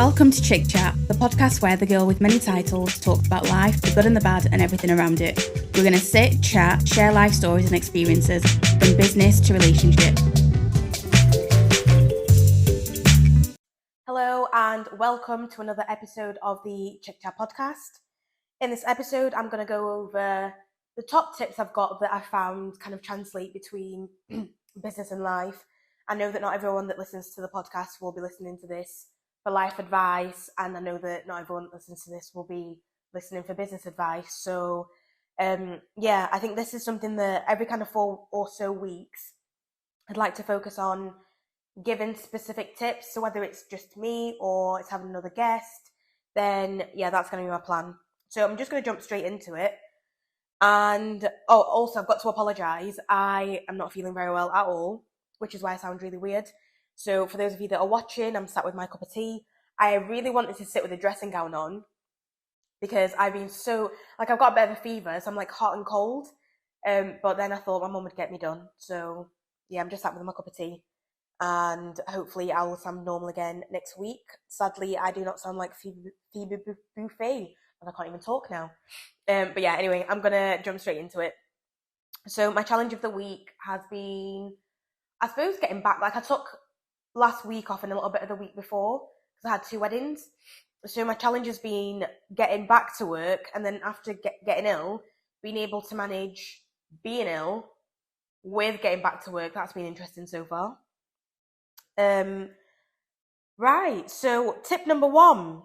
Welcome to Chik, the podcast where the girl with many titles talks about life, the good and the bad, and everything around it. We're going to sit, chat, share life stories and experiences, from business to relationship. Hello and welcome to another episode of the Chik podcast. In this episode, I'm going to go over the top tips I've got that I found kind of translate between business and life. I know that not everyone that listens to the podcast will be listening to this for life advice, and I know that not everyone that listens to this will be listening for business advice. So, I think this is something that every kind of 4 or so weeks, I'd like to focus on giving specific tips. So whether it's just me or it's having another guest, then that's going to be my plan. So I'm just going to jump straight into it. And also I've got to apologise. I am not feeling very well at all, which is why I sound really weird. So for those of you that are watching, I'm sat with my cup of tea. I really wanted to sit with a dressing gown on because I've been I've got a bit of a fever, so I'm like hot and cold. But then I thought my mum would get me done. So I'm just sat with my cup of tea. And hopefully I will sound normal again next week. Sadly, I do not sound like Phoebe Buffet, and I can't even talk now. Anyway, I'm going to jump straight into it. So my challenge of the week has been, I suppose, getting back. Like I took last week off and a little bit of the week before because I had 2 weddings. So my challenge has been getting back to work, and then after getting ill, being able to manage being ill with getting back to work. That's been interesting so far. Right, so tip number 1.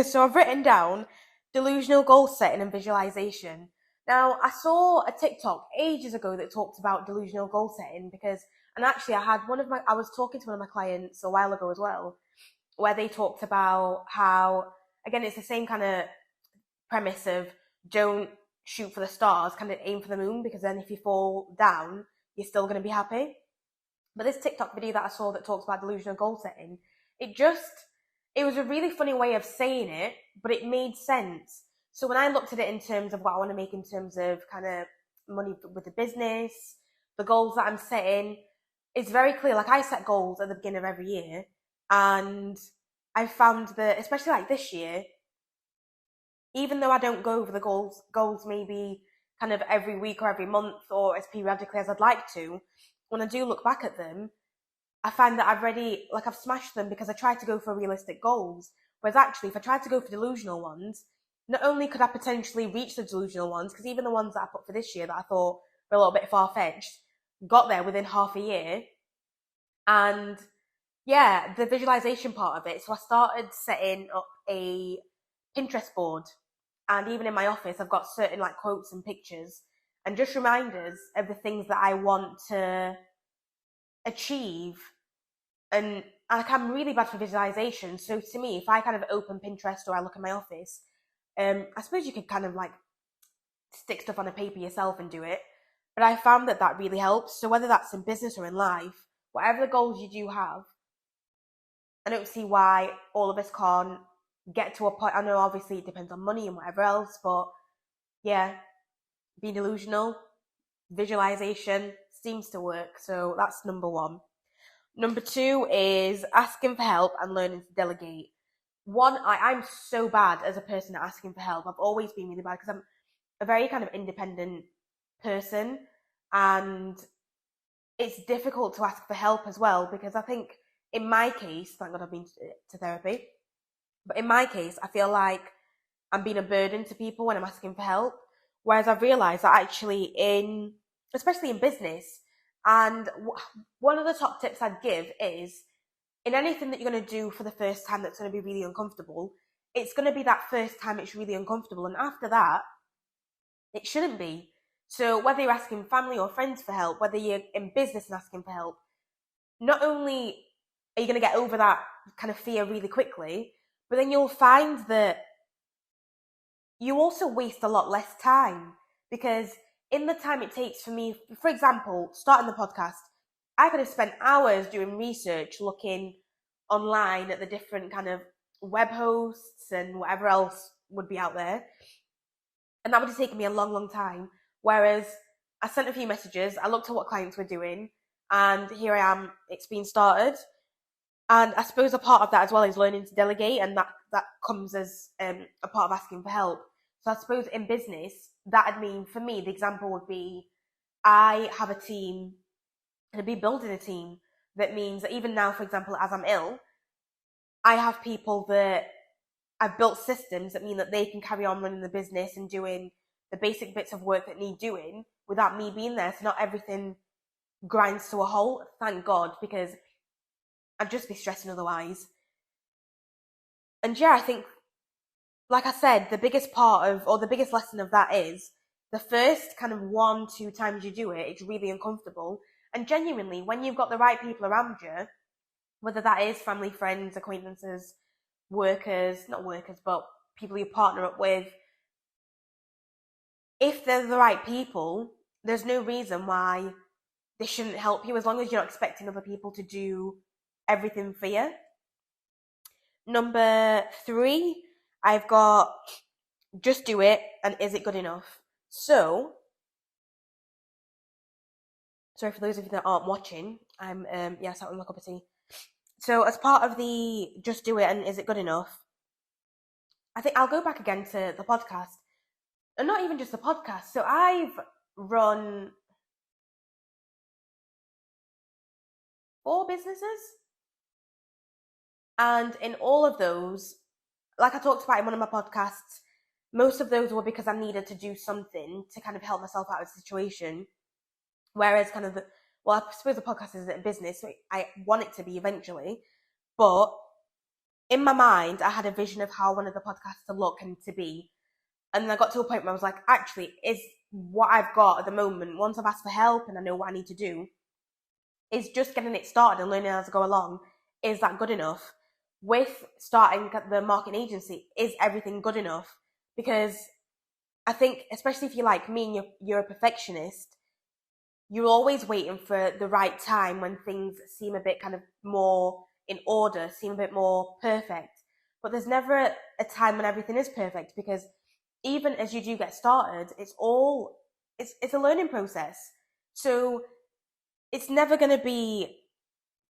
So I've written down delusional goal setting and visualization. Now, I saw a TikTok ages ago that talked about delusional goal setting and actually I was talking to one of my clients a while ago as well, where they talked about how, again, it's the same kind of premise of don't shoot for the stars, kind of aim for the moon, because then if you fall down, you're still going to be happy. But this TikTok video that I saw that talks about delusional goal setting, it was a really funny way of saying it, but it made sense. So when I looked at it in terms of what I want to make in terms of kind of money with the business, the goals that I'm setting, it's very clear. Like I set goals at the beginning of every year, and I found that, especially like this year, even though I don't go over the goals maybe kind of every week or every month or as periodically as I'd like to, when I do look back at them, I find that I've smashed them because I tried to go for realistic goals. Whereas actually, if I tried to go for delusional ones, not only could I potentially reach the delusional ones, because even the ones that I put for this year that I thought were a little bit far-fetched, got there within half a year. And the visualization part of it. So I started setting up a Pinterest board. And even in my office, I've got certain like quotes and pictures and just reminders of the things that I want to achieve. And I'm really bad for visualization. So to me, if I kind of open Pinterest or I look at my office, I suppose you could kind of like stick stuff on a paper yourself and do it. But I found that really helps. So whether that's in business or in life, whatever the goals you do have, I don't see why all of us can't get to a point. I know obviously it depends on money and whatever else, but being delusional, visualization seems to work. So that's number 1. Number 2 is asking for help and learning to delegate. I'm so bad as a person at asking for help. I've always been really bad because I'm a very kind of independent person, and it's difficult to ask for help as well because I think in my case, thank God I've been to therapy, but in my case, I feel like I'm being a burden to people when I'm asking for help. Whereas I've realised that actually especially in business, and one of the top tips I'd give is, in anything that you're going to do for the first time that's going to be really uncomfortable, it's going to be that first time it's really uncomfortable. And after that, it shouldn't be. So whether you're asking family or friends for help, whether you're in business and asking for help, not only are you going to get over that kind of fear really quickly, but then you'll find that you also waste a lot less time, because in the time it takes for me, for example, starting the podcast, I could have spent hours doing research, looking online at the different kind of web hosts and whatever else would be out there. And that would have taken me a long, long time. Whereas I sent a few messages, I looked at what clients were doing, and here I am, it's been started. And I suppose a part of that as well is learning to delegate, and that comes as a part of asking for help. So I suppose in business, that'd mean, for me, the example would be, I have a team, and I'd be building a team. That means that even now, for example, as I'm ill, I have people that I've built systems that mean that they can carry on running the business and doing the basic bits of work that need doing without me being there. So not everything grinds to a halt, thank God, because I'd just be stressing otherwise. And yeah, I think, like I said, the biggest part of, or the biggest lesson of that is the first kind of 1-2 times you do it, it's really uncomfortable. And genuinely, when you've got the right people around you, whether that is family, friends, acquaintances, not workers, but people you partner up with, if they're the right people, there's no reason why they shouldn't help you, as long as you're not expecting other people to do everything for you. Number 3, I've got just do it, and is it good enough? So, sorry for those of you that aren't watching, I'm sat with my cup of tea. So as part of the just do it and is it good enough, I think I'll go back again to the podcast. And not even just the podcast. So I've run 4 businesses. And in all of those, like I talked about in one of my podcasts, most of those were because I needed to do something to kind of help myself out of the situation. Whereas kind of I suppose the podcast is a business, so I want it to be eventually. But in my mind, I had a vision of how I wanted the podcast to look and to be. And then I got to a point where I was like, actually, is what I've got at the moment, once I've asked for help and I know what I need to do, is just getting it started and learning as I go along, is that good enough? With starting the marketing agency, is everything good enough? Because I think, especially if you're like me and you're a perfectionist, you're always waiting for the right time when things seem a bit kind of more in order, seem a bit more perfect. But there's never a time when everything is perfect, because even as you do get started, it's a learning process. So it's never going to be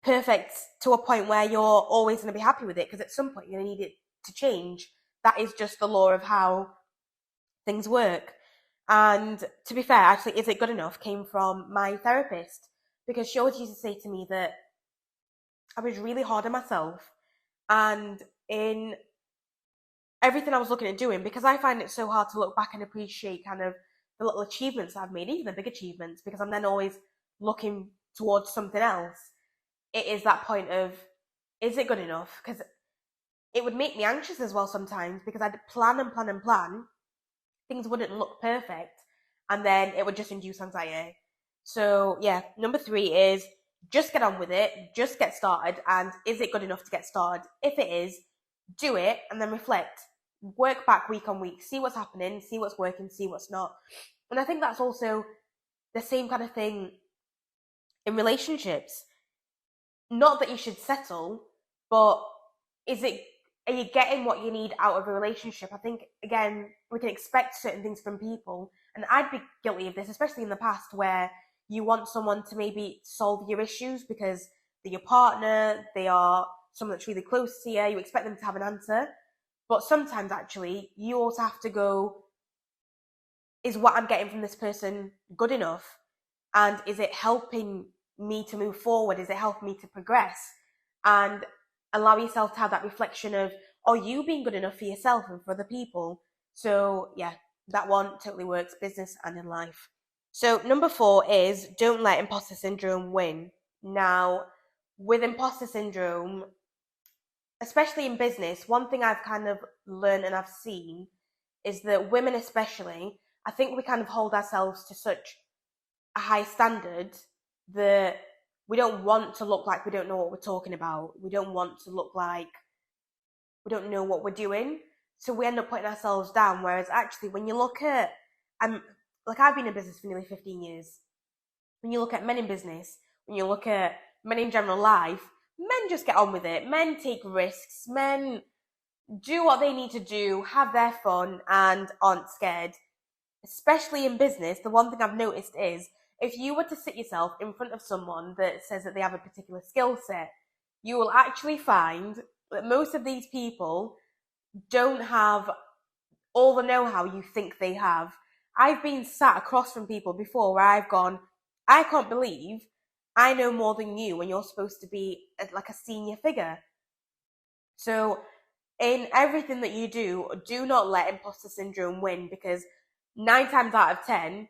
perfect to a point where you're always going to be happy with it, because at some point you're going to need it to change. That is just the law of how things work. And to be fair, actually, is it good enough came from my therapist, because she always used to say to me that I was really hard on myself, and in everything I was looking at doing, because I find it so hard to look back and appreciate kind of the little achievements I've made, even the big achievements, because I'm then always looking towards something else. It is that point of, is it good enough? Because it would make me anxious as well sometimes, because I'd plan and plan and plan. Things wouldn't look perfect, and then it would just induce anxiety. So yeah, number 3 is just get on with it, just get started, and is it good enough to get started? If it is, do it, and then reflect. Work back week on week, see what's happening, see what's working, see what's not. And I think that's also the same kind of thing in relationships. Not that you should settle, but are you getting what you need out of a relationship? I think, again, we can expect certain things from people, and I'd be guilty of this, especially in the past, where you want someone to maybe solve your issues because they're your partner, they are someone that's really close to you, you expect them to have an answer. But sometimes, actually, you also have to go, is what I'm getting from this person good enough? And is it helping me to move forward? Is it helping me to progress? And allow yourself to have that reflection of, are you being good enough for yourself and for other people? So yeah, that one totally works, business and in life. So number 4 is don't let imposter syndrome win. Now, with imposter syndrome, especially in business, one thing I've kind of learned and I've seen is that women especially, I think we kind of hold ourselves to such a high standard that we don't want to look like we don't know what we're talking about. We don't want to look like we don't know what we're doing. So we end up putting ourselves down. Whereas actually, when you look at, I've been in business for nearly 15 years. When you look at men in business, when you look at men in general life, men just get on with it. Men take risks. Men do what they need to do, have their fun, and aren't scared. Especially in business, the one thing I've noticed is, if you were to sit yourself in front of someone that says that they have a particular skill set, you will actually find that most of these people don't have all the know-how you think they have. I've been sat across from people before where I've gone, I can't believe I know more than you when you're supposed to be like a senior figure. So in everything that you do not let imposter syndrome win, because 9 times out of 10,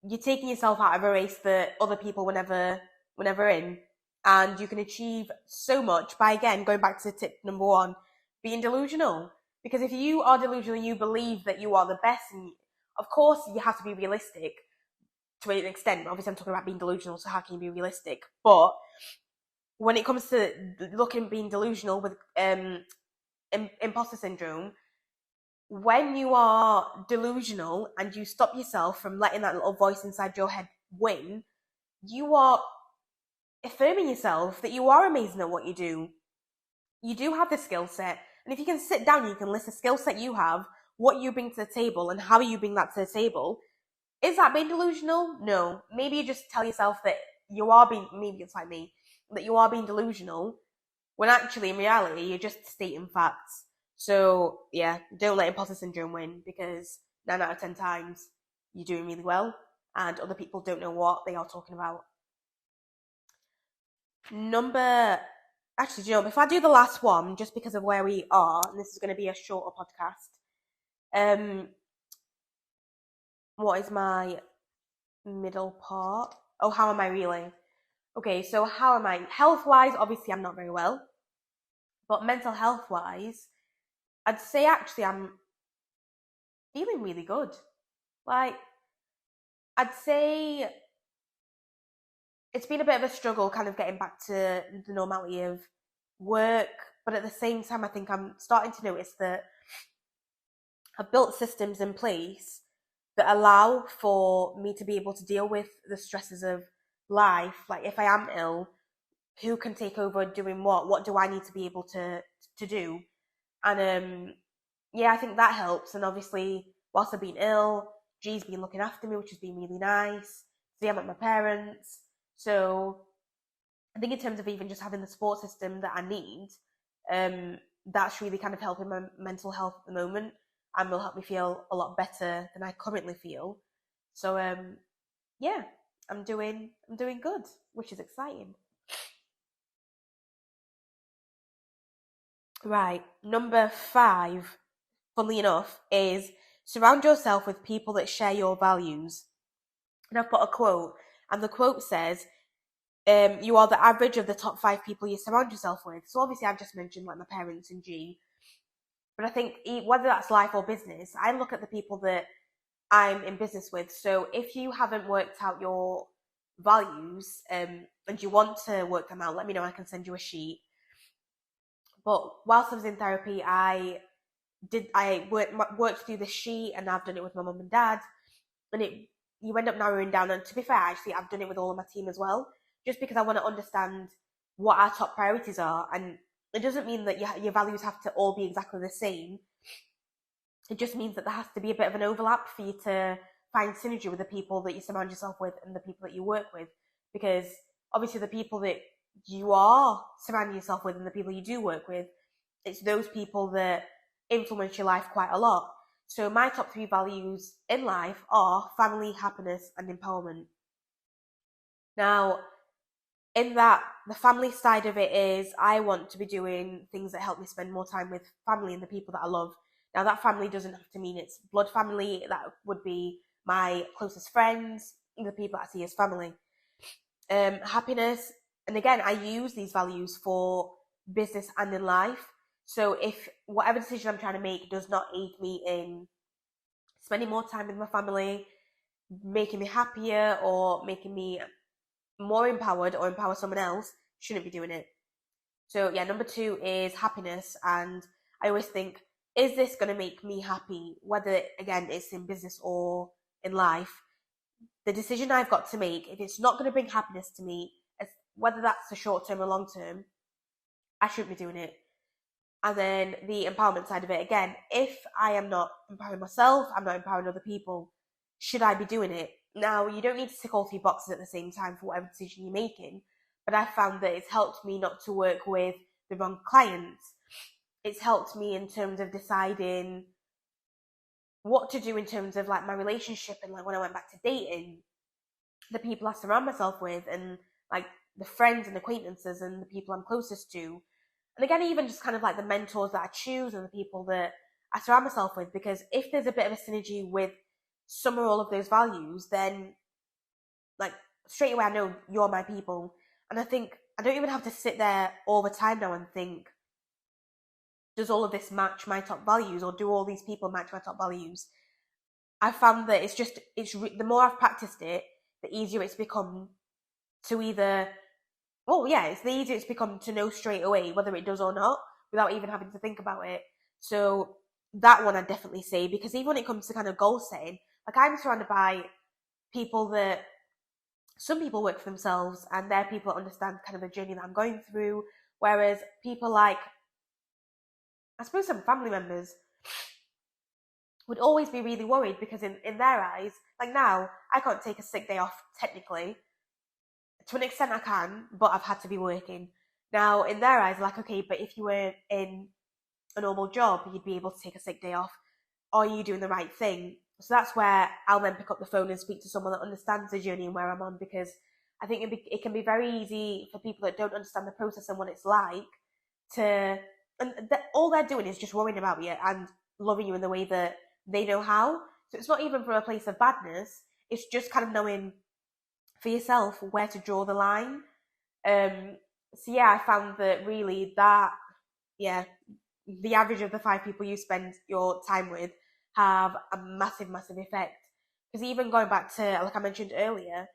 you're taking yourself out of a race that other people were never in. And you can achieve so much by, again, going back to tip number 1, being delusional. Because if you are delusional and you believe that you are the best, and of course you have to be realistic to an extent. Obviously I'm talking about being delusional, so how can you be realistic? But when it comes to being delusional with imposter syndrome, when you are delusional and you stop yourself from letting that little voice inside your head win, you are affirming yourself that you are amazing at what you do. You do have the skill set. And if you can sit down and you can list the skill set you have, what you bring to the table and how you bring that to the table, is that being delusional? No. Maybe you just tell yourself that you are being, maybe it's like me, that you are being delusional, when actually in reality you're just stating facts. So yeah, don't let imposter syndrome win, because 9 out of 10 times you're doing really well and other people don't know what they are talking about. Actually, if I do the last one, just because of where we are, and this is going to be a shorter podcast, what is my middle part? Oh, how am I really? Okay, so how am I? Health-wise, obviously I'm not very well. But mental health-wise, I'd say actually I'm feeling really good. Like, I'd say it's been a bit of a struggle kind of getting back to the normality of work, but at the same time I think I'm starting to notice that I've built systems in place that allow for me to be able to deal with the stresses of life. Like, if I am ill, who can take over doing what do I need to be able to do? And yeah, I think that helps. And obviously, whilst I've been ill, G's been looking after me, which has been really nice. See, I'm at my parents. So I think in terms of even just having the support system that I need, that's really kind of helping my mental health at the moment and will help me feel a lot better than I currently feel. So yeah, I'm doing good, which is exciting. Right, number 5, funnily enough, is surround yourself with people that share your values. And I've put a quote, and the quote says, you are the average of the top 5 people you surround yourself with. So obviously I've just mentioned like my parents and G, but I think whether that's life or business, I look at the people that I'm in business with. So if you haven't worked out your values and you want to work them out, let me know. I can send you a sheet. But whilst I was in therapy, I worked through the sheet, and I've done it with my mum and dad, and you end up narrowing down. And to be fair, actually, I've done it with all of my team as well, just because I want to understand what our top priorities are. And it doesn't mean that your values have to all be exactly the same. It just means that there has to be a bit of an overlap for you to find synergy with the people that you surround yourself with and the people that you work with. Because obviously the people that you are surrounding yourself with and the people you do work with, it's those people that influence your life quite a lot. So my top 3 values in life are family, happiness, and empowerment. Now, in that, the family side of it is I want to be doing things that help me spend more time with family and the people that I love. Now, that family doesn't have to mean it's blood family. That would be my closest friends, the people that I see as family. Happiness, and again, I use these values for business and in life. So if whatever decision I'm trying to make does not aid me in spending more time with my family, making me happier, or making me more empowered or empower someone else, shouldn't be doing it. So yeah, number 2 is happiness. And I always think, is this going to make me happy? Whether, again, it's in business or in life, the decision I've got to make, if it's not going to bring happiness to me, whether that's the short term or long term, I shouldn't be doing it. And then the empowerment side of it, again, if I am not empowering myself, I'm not empowering other people, should I be doing it? Now, you don't need to tick all 3 boxes at the same time for whatever decision you're making, but I found that it's helped me not to work with the wrong clients. It's helped me in terms of deciding what to do in terms of like my relationship, and like when I went back to dating, the people I surround myself with, and like the friends and acquaintances and the people I'm closest to. And again, even just kind of like the mentors that I choose and the people that I surround myself with, because if there's a bit of a synergy with some or all of those values, then like straight away I know you're my people. And I think I don't even have to sit there all the time now and think, does all of this match my top values, or do all these people match my top values? I found that the more I've practiced it, the easier it's become to either, it's the easier it's become to know straight away whether it does or not, without even having to think about it. So that one I'd definitely say, because even when it comes to kind of goal setting, like I'm surrounded by people that, some people work for themselves and they're people that understand kind of the journey that I'm going through, whereas people like, I suppose some family members would always be really worried, because in their eyes, like now, I can't take a sick day off technically. To an extent I can, but I've had to be working. Now, in their eyes, like, okay, but if you were in a normal job, you'd be able to take a sick day off. Are you doing the right thing? So that's where I'll then pick up the phone and speak to someone that understands the journey and where I'm on, because I think it can be very easy for people that don't understand the process and what it's like to, all they're doing is just worrying about you and loving you in the way that they know how. So it's not even from a place of badness. It's just kind of knowing for yourself where to draw the line. So yeah, I found that really the average of the 5 people you spend your time with have a massive, massive effect. Because even going back to, like I mentioned earlier,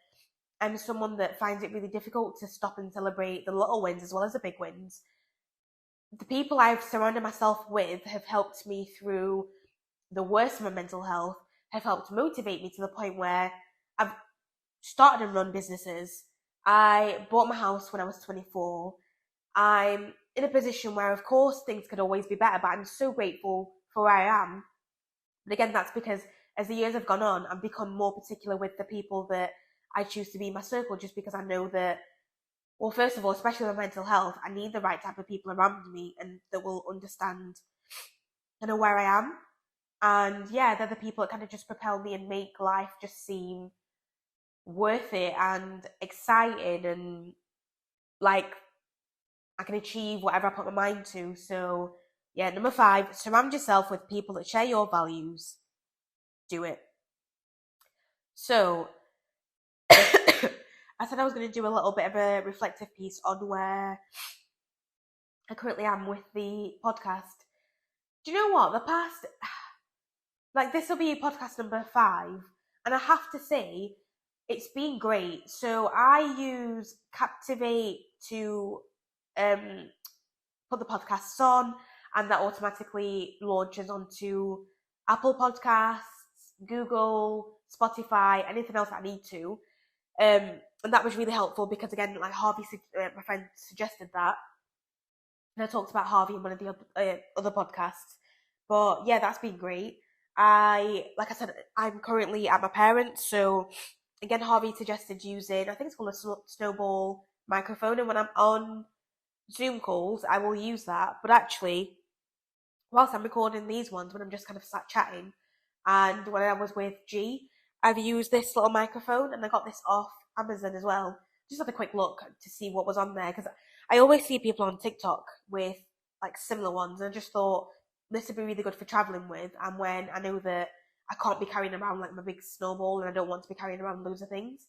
I'm someone that finds it really difficult to stop and celebrate the little wins as well as the big wins. The people I've surrounded myself with have helped me through the worst of my mental health, have helped motivate me to the point where I've started and run businesses. I bought my house when I was 24. I'm in a position where, of course, things could always be better, but I'm so grateful for where I am. But again, that's because as the years have gone on, I've become more particular with the people that I choose to be in my circle, just because I know that, well, first of all, especially with mental health, I need the right type of people around me and that will understand kind of where I am. And yeah, they're the people that kind of just propel me and make life just seem worth it and exciting, and like I can achieve whatever I put my mind to. So yeah, number 5, surround yourself with people that share your values. Do it. So I said I was going to do a little bit of a reflective piece on where I currently am with the podcast. Do you know what? The past, like, this will be podcast number 5, and I have to say, it's been great. So I use Captivate to put the podcasts on, and that automatically launches onto Apple Podcasts, Google, Spotify, anything else that I need to. And that was really helpful because, again, like Harvey, my friend, suggested that. And I talked about Harvey in one of the other podcasts. But yeah, that's been great. Like I said, I'm currently at my parents', so again, Harvey suggested using, I think it's called a snowball microphone, and when I'm on Zoom calls, I will use that. But actually, whilst I'm recording these ones, when I'm just kind of sat chatting, and when I was with G, I've used this little microphone, and I got this off Amazon as well. Just had a quick look to see what was on there, because I always see people on TikTok with like similar ones, and I just thought this would be really good for traveling with, and when I know that I can't be carrying around like my big snowball, and I don't want to be carrying around loads of things.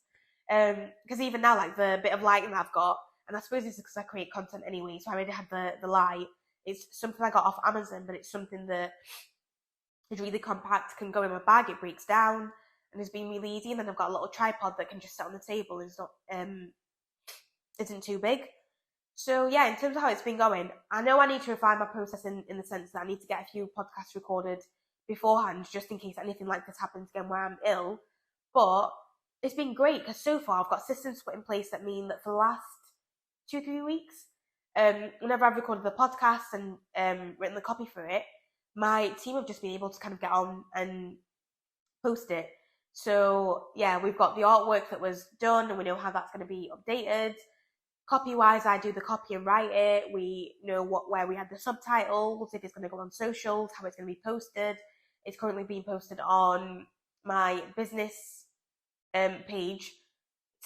Because even now, like the bit of lighting that I've got, and I suppose this is because I create content anyway, so I already have the light. It's something I got off Amazon, but it's something that is really compact, can go in my bag, it breaks down, and has been really easy. And then I've got a little tripod that can just sit on the table, and it's not isn't too big. So yeah, in terms of how it's been going, I know I need to refine my process in the sense that I need to get a few podcasts recorded beforehand, just in case anything like this happens again where I'm ill. But it's been great because so far I've got systems put in place that mean that for the last 2-3 weeks, whenever I've recorded the podcast and written the copy for it, my team have just been able to kind of get on and post it. So yeah, we've got the artwork that was done, and we know how that's going to be updated. Copy-wise, I do the copy and write it. We know where we had the subtitles, if it's going to go on socials, how it's going to be posted. It's currently being posted on my business page,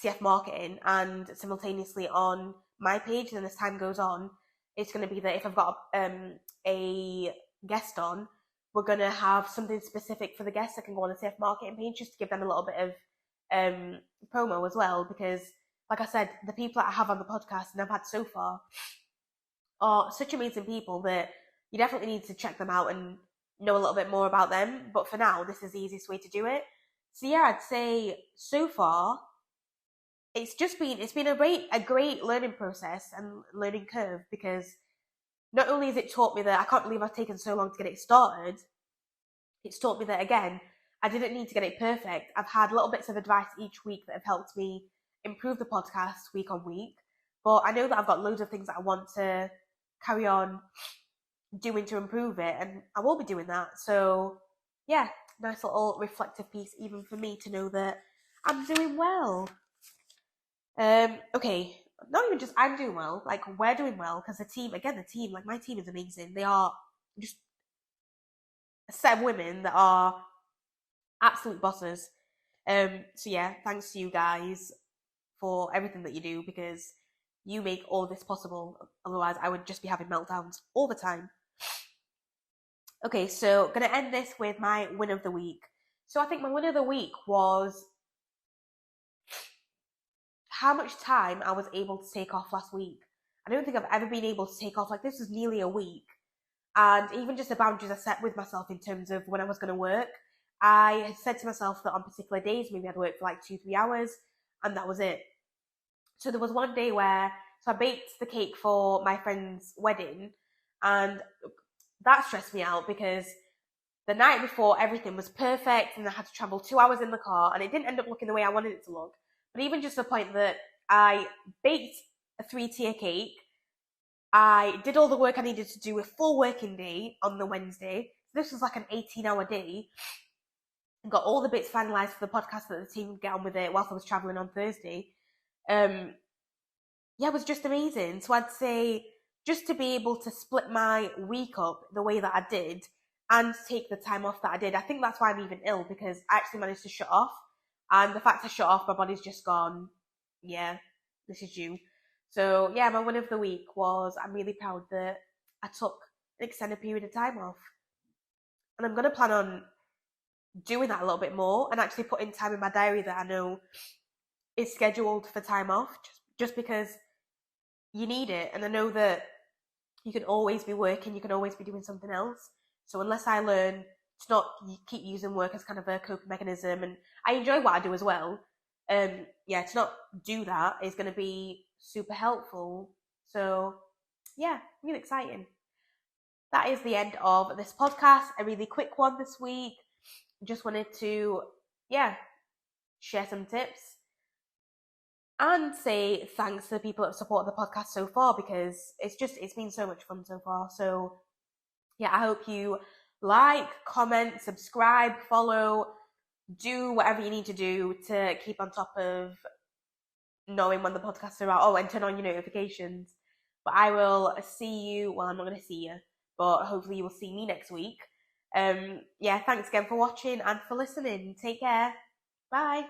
CF Marketing, and simultaneously on my page. And then as time goes on, it's going to be that if I've got a guest on, we're going to have something specific for the guests that can go on the CF Marketing page, just to give them a little bit of promo as well, because like I said, the people that I have on the podcast and I've had so far are such amazing people that you definitely need to check them out and know a little bit more about them. But for now, this is the easiest way to do it. So yeah, I'd say so far it's been a great learning process and learning curve, because not only has it taught me that I can't believe I've taken so long to get it started, it's taught me that, again, I didn't need to get it perfect. I've had little bits of advice each week that have helped me improve the podcast week on week. But I know that I've got loads of things that I want to carry on doing to improve it, and I will be doing that. So yeah, nice little reflective piece even for me to know that I'm doing well. Okay, not even just I'm doing well, like we're doing well, because the team, like my team is amazing. They are just a set of women that are absolute bosses. So yeah, thanks to you guys for everything that you do, because you make all of this possible. Otherwise, I would just be having meltdowns all the time. Okay, so gonna end this with my win of the week. So I think my win of the week was how much time I was able to take off last week. I don't think I've ever been able to take off, like, this was nearly a week. And even just the boundaries I set with myself in terms of when I was going to work, I had said to myself that on particular days, maybe I'd work for like 2-3 hours, and that was it. So there was one day where, so I baked the cake for my friend's wedding, and that stressed me out because the night before everything was perfect, and I had to travel 2 hours in the car, and it didn't end up looking the way I wanted it to look. But even just the point that I baked a 3-tier cake, I did all the work I needed to do a full working day on the Wednesday. This was like an 18-hour day. And got all the bits finalised for the podcast that the team would get on with it whilst I was travelling on Thursday. Yeah, it was just amazing. So I'd say just to be able to split my week up the way that I did and take the time off that I did, I think that's why I'm even ill, because I actually managed to shut off. And the fact I shut off, my body's just gone, yeah, this is you. So yeah, my win of the week was, I'm really proud that I took an extended period of time off. And I'm going to plan on doing that a little bit more and actually putting time in my diary that I know is scheduled for time off, just because you need it. And I know that you can always be working, you can always be doing something else. So unless I learn to not keep using work as kind of a coping mechanism, and I enjoy what I do as well, yeah, to not do that is going to be super helpful. So yeah, really exciting. That is the end of this podcast. A really quick one this week. Just wanted to, yeah, share some tips and say thanks to the people that have supported the podcast so far, because it's been so much fun so far. So yeah, I hope you like, comment, subscribe, follow, do whatever you need to do to keep on top of knowing when the podcasts are out. Oh, and turn on your notifications. But I will see you, well, I'm not going to see you, but hopefully you will see me next week. Yeah, thanks again for watching and for listening. Take care. Bye.